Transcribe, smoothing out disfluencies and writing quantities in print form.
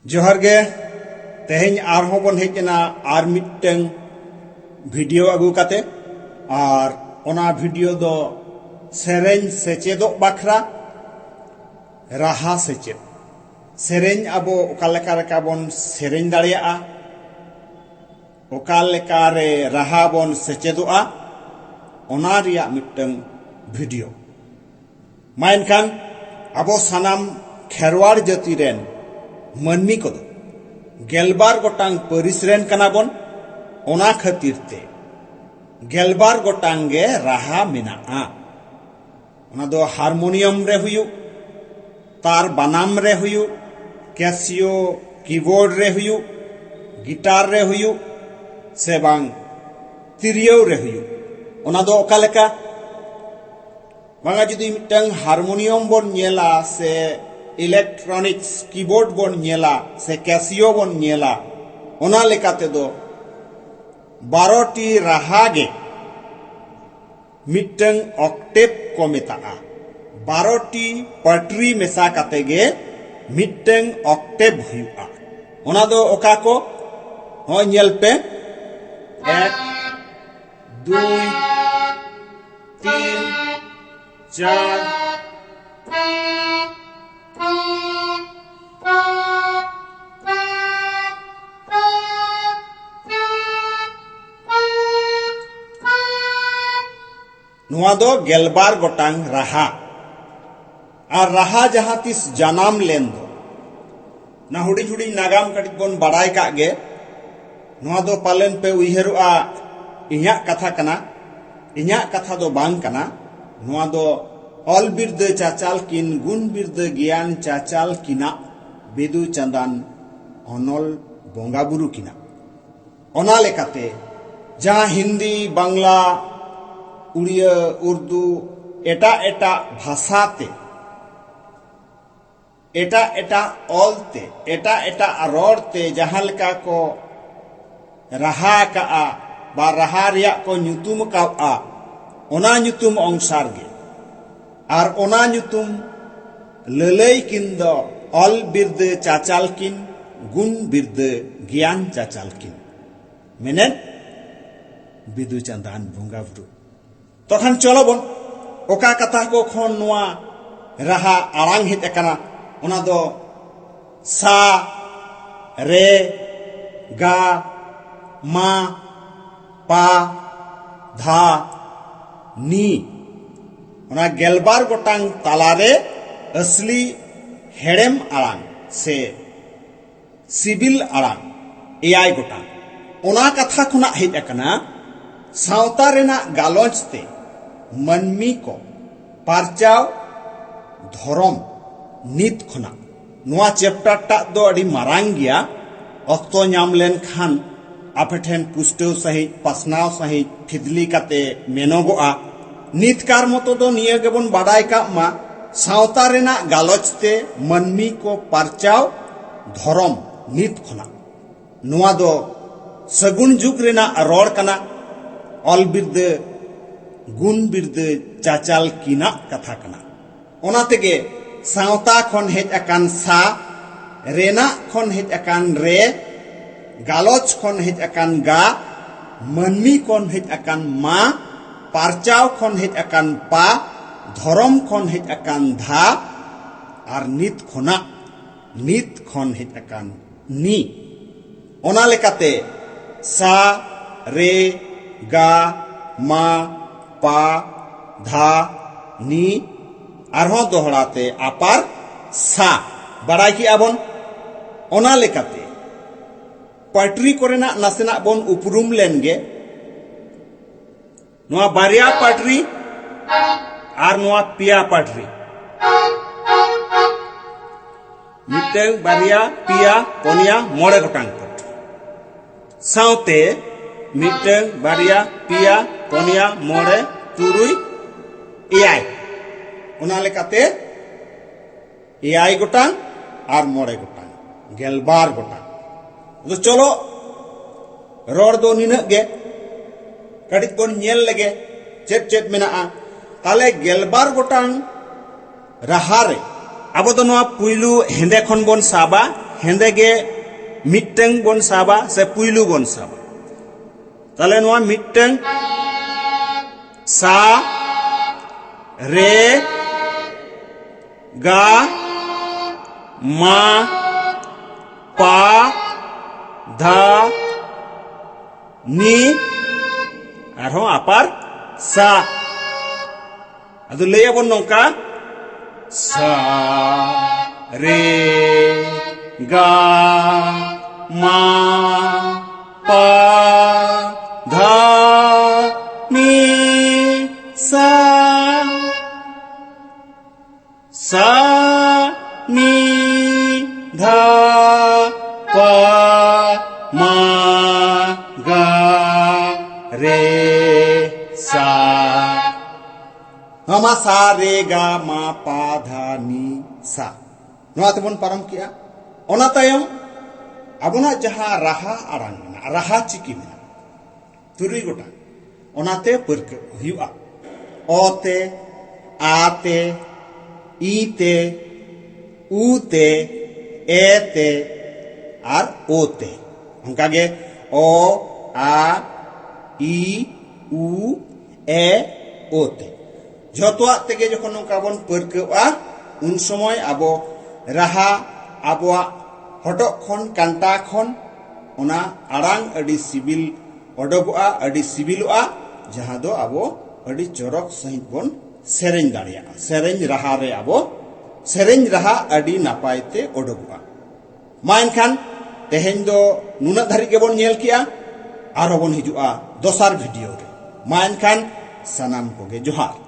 जोहार गे तेहें आरहों बन हेजना are Mittan video अगू काते और ओना वीडियो दो सेरेन सेचेदो बखरा राहा सेचेद सेरेन अबो ओकालेका रेका बन सेरेन दाड़ियाआ ओकालेका रे राहा बन सेचेदोआ ओना रिया मिट्टन वीडियो माइनखान अबो सानाम खेरवाड़ जाति रेन मनमी को गेलबार गोटांग परिस रेन कना बन ओना खातिर ते गेलबार गोटांगे राहा मेनाआ ओना दो हारमोनियम रे हुयु तार बनाम रे हुयु कैसियो कीबोर्ड रे हुयु गिटार रे हुयु से बांग तिरियो रे हुयु ओना दो ओका लेका बांगा जुदी मिटंग हारमोनियम बन नेला से इलेक्ट्रॉनिक्स कीबोर्ड बन नेला से कैसियो बन नेला ओना लेकाते दो 12टी राहागे मिटंग ऑक्टेव को मेताआ 12टी पटरी मेसा कातेगे मिटंग ऑक्टेव हुआ ओना दो ओका को हो नेल पे 1 2 3 4 नुआ दो गेलबार गोटांग राहा और राहा जहां तिस जनाम लेन दो ना हुडी हुडी नागाम कटित बन बड़ाई का गे नुआ दो पालन पे उइहरुआ इन्या कथा कना इन्या कथा दो बांग कना नुआ दो ऑल बिरद चाचाल किन गुण बिरद ज्ञान चाचाल किना बेदु चंदान अनल बोंगा बुरु किना ओना लेकाते जहां हिंदी बांग्ला उड़िया उर्दू एटा एटा भाषाते एटा एटा ऑलते एटा एटा रोडते जहां लेका को राहा का बा राहा रिया को ᱧᱩᱛᱩᱢ का ओना ᱧᱩᱛᱩᱢ अंसार गे और ओना ᱧᱩᱛᱩᱢ ललई किन दो ऑल बिरद चाचाल किन गुण बिरद ज्ञान चाचाल किन मेने बिदु चंदान भोंगा बुरु तखन चलो बन ओका कथा को खन नुआ राहा आरांग हेज अकना ओना दो सा रे गा मा पा धा नी ओना गेलबार गोटांग तालारे असली हेड़ेम आरांग से सिबिल आरांग एआई गोटांग ओना कथा खुना हेज अकना सावता रेना गालोच ते मनमी को पारचाव धरम नित खुना नुआ चैप्टर टा दो अड़ी मारांग गया अक्तो नाम लेन खान आफेठेन पुष्टव सही पसनाव सही फिदली काते मेनोगोआ नितकार मतो दो निये गेबन बाडाय का मा सावता रेना गालोच ते मनमी को पारचाव धरम नित खुना नुआ दो सगुन जुग रेना रोड कना ऑल बिरद गुण बिरद चाचाल किना कथा कना ओना तेगे सावता खन हेज अकान सा रेना खन हेज अकान रे गालोच खन हेज अकान गा मनमी खन हेज अकान मा पारचाव खन हेज अकान पा धरम खन हेज अकान धा और नित खन हेज अकान नी ओना लेकाते सा रे गा मा पा धा नी आरहों दोहराते आपार सा बड़ाई की आबन ओना लेकाते पटरी कोरेना नासेना बन उपरुम लेनगे नुआ बारिया पटरी आर नुआ पिया पटरी मिटंग बारिया पिया पोनिया मोड़े गोटांग पटरी सावते मिटंग बारिया पिया पोनिया मोड़े तुरुई एआई ओना लेकाते एआई गोटांग और मोड़े गोटांग गेलबार गोटांग तो चलो रोड दो निना गे कटित बन नेल लगे चेत चेत मेना ताले गेलबार गोटांग राहा रे अब तो पुइलू हेंदे खन बन साबा हेंदे गे मिट्टंग बोन साबा से पुइलु बोन साबा ताले नोआ मिट्टंग सा रे गा मा पा धा नी आरो अपार सा अदु लैयाबोन नोंका सा रे गा मा पा धा नी सा सा नी धा पा मा गा रे सा नमा सा रे गा मा पा धा नी सा नोआ तेबोन पारम किया ओना तायम आबोना जहां राहा आरांग मेना राहा चिकी मेना तुरुई गोटा ओनाते परके हुआ ओ ते आ ते ई ते उ ते ए ते आर ओ ते onka ge o a i u e o te jotoa tege jokhon nongka bon perkeoa un somoy abo raha aboa hodok khon kanta khon ona arang adi sibil odogoa adi sibiloa jaha do abo adi jorok sahit bon sereng daria sereng raha re abo sereng raha adi napai te odogoa main khan तेहें दो नुना धारी के bone nail किया आरो bone हिजुआ दोसार video रे मा एनखान सनाम कोगे जोहार।